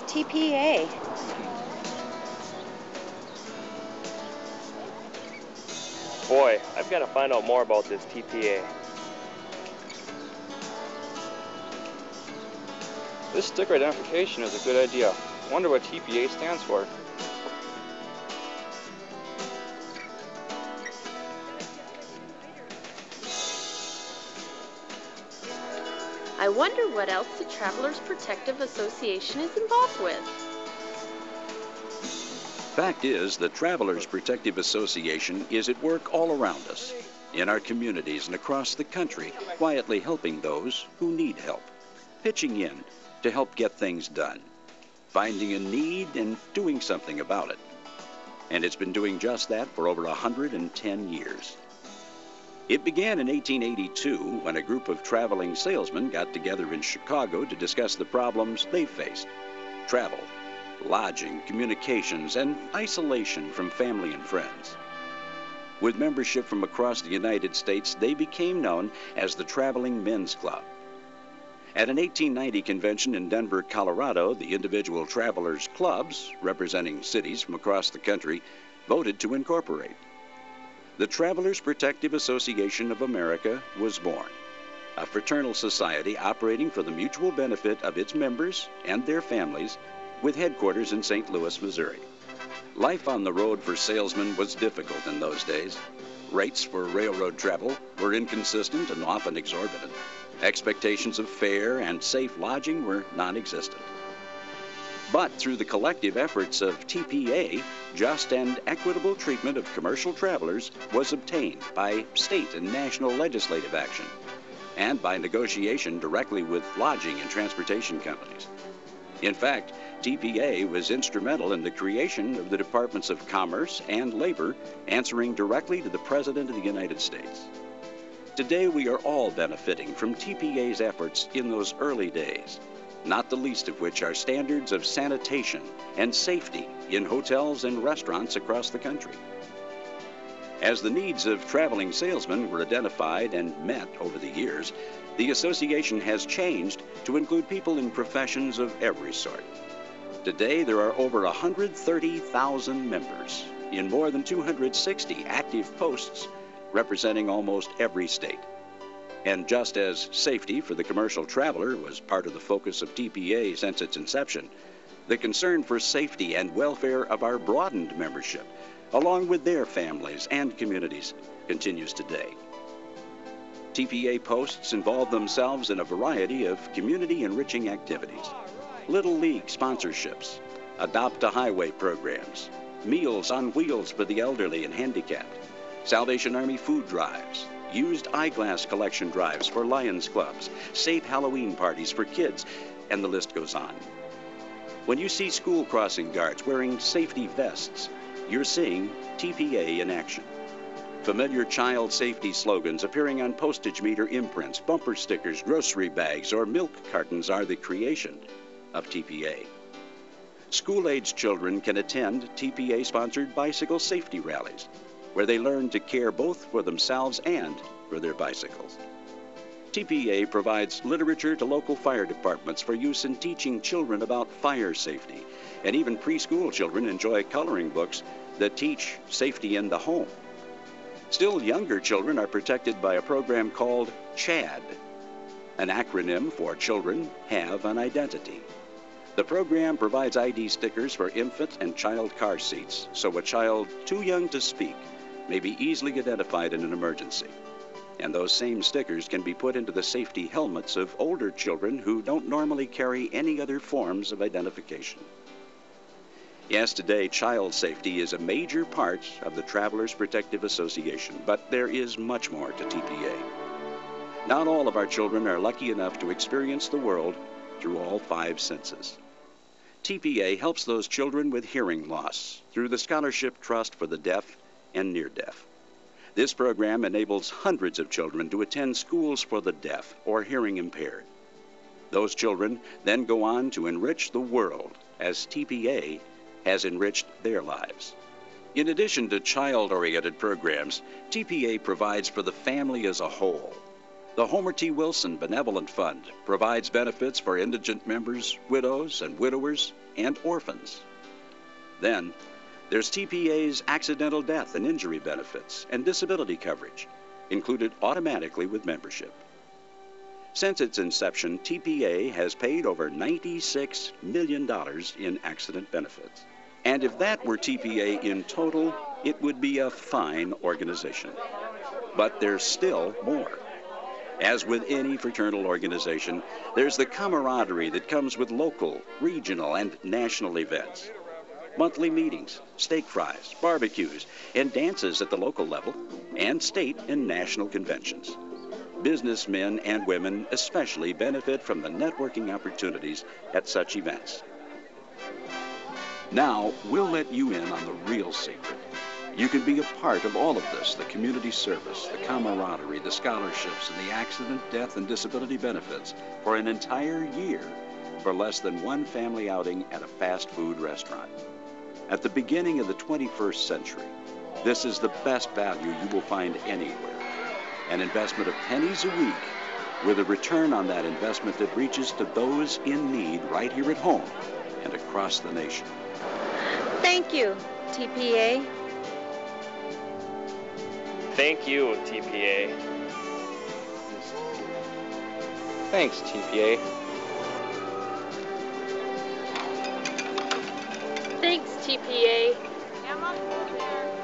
TPA? Boy, I've got to find out more about this TPA. This sticker identification is a good idea. Wonder what TPA stands for. I wonder what else the Travelers Protective Association is involved with. Fact is, the Travelers Protective Association is at work all around us, in our communities and across the country, quietly helping those who need help, pitching in to help get things done, finding a need and doing something about it. And it's been doing just that for over 110 years. It began in 1882 when a group of traveling salesmen got together in Chicago to discuss the problems they faced: travel, lodging, communications, and isolation from family and friends. With membership from across the United States, they became known as the Traveling Men's Club. At an 1890 convention in Denver, Colorado, the individual travelers' clubs, representing cities from across the country, voted to incorporate. The Travelers Protective Association of America was born, a fraternal society operating for the mutual benefit of its members and their families, with headquarters in St. Louis, Missouri. Life on the road for salesmen was difficult in those days. Rates for railroad travel were inconsistent and often exorbitant. Expectations of fare and safe lodging were non-existent. But through the collective efforts of TPA, just and equitable treatment of commercial travelers was obtained by state and national legislative action, and by negotiation directly with lodging and transportation companies. In fact, TPA was instrumental in the creation of the Departments of Commerce and Labor, answering directly to the President of the United States. Today, we are all benefiting from TPA's efforts in those early days, not the least of which are standards of sanitation and safety in hotels and restaurants across the country. As the needs of traveling salesmen were identified and met over the years, the association has changed to include people in professions of every sort. Today, there are over 130,000 members in more than 260 active posts, representing almost every state. And just as safety for the commercial traveler was part of the focus of TPA since its inception, the concern for safety and welfare of our broadened membership, along with their families and communities, continues today. TPA posts involve themselves in a variety of community-enriching activities: Little League sponsorships, Adopt-a-Highway programs, Meals on Wheels for the elderly and handicapped, Salvation Army food drives, used eyeglass collection drives for Lions clubs, safe Halloween parties for kids, and the list goes on. When you see school crossing guards wearing safety vests, you're seeing TPA in action. Familiar child safety slogans appearing on postage meter imprints, bumper stickers, grocery bags, or milk cartons are the creation of TPA. School-aged children can attend TPA-sponsored bicycle safety rallies, where they learn to care both for themselves and for their bicycles. TPA provides literature to local fire departments for use in teaching children about fire safety, and even preschool children enjoy coloring books that teach safety in the home. Still younger children are protected by a program called CHAD, an acronym for Children Have an Identity. The program provides ID stickers for infant and child car seats, so a child too young to speak may be easily identified in an emergency. And those same stickers can be put into the safety helmets of older children who don't normally carry any other forms of identification. Yes, today, child safety is a major part of the Travelers Protective Association, but there is much more to TPA. Not all of our children are lucky enough to experience the world through all 5 senses. TPA helps those children with hearing loss through the Scholarship Trust for the Deaf and Near Deaf. This program enables hundreds of children to attend schools for the deaf or hearing impaired. Those children then go on to enrich the world as TPA has enriched their lives. In addition to child-oriented programs, TPA provides for the family as a whole. The Homer T. Wilson Benevolent Fund provides benefits for indigent members, widows and widowers, and orphans. Then, there's TPA's accidental death and injury benefits and disability coverage, included automatically with membership. Since its inception, TPA has paid over $96 million in accident benefits. And if that were TPA in total, it would be a fine organization. But there's still more. As with any fraternal organization, there's the camaraderie that comes with local, regional, and national events. Monthly meetings, steak fries, barbecues, and dances at the local level, and state and national conventions. Businessmen and women especially benefit from the networking opportunities at such events. Now, we'll let you in on the real secret. You can be a part of all of this, the community service, the camaraderie, the scholarships, and the accident, death, and disability benefits for an entire year for less than one family outing at a fast food restaurant. At the beginning of the 21st century, this is the best value you will find anywhere. An investment of pennies a week with a return on that investment that reaches to those in need right here at home and across the nation. Thank you, TPA. Thank you, TPA. Thanks, TPA. Thanks, TPA. Come up there.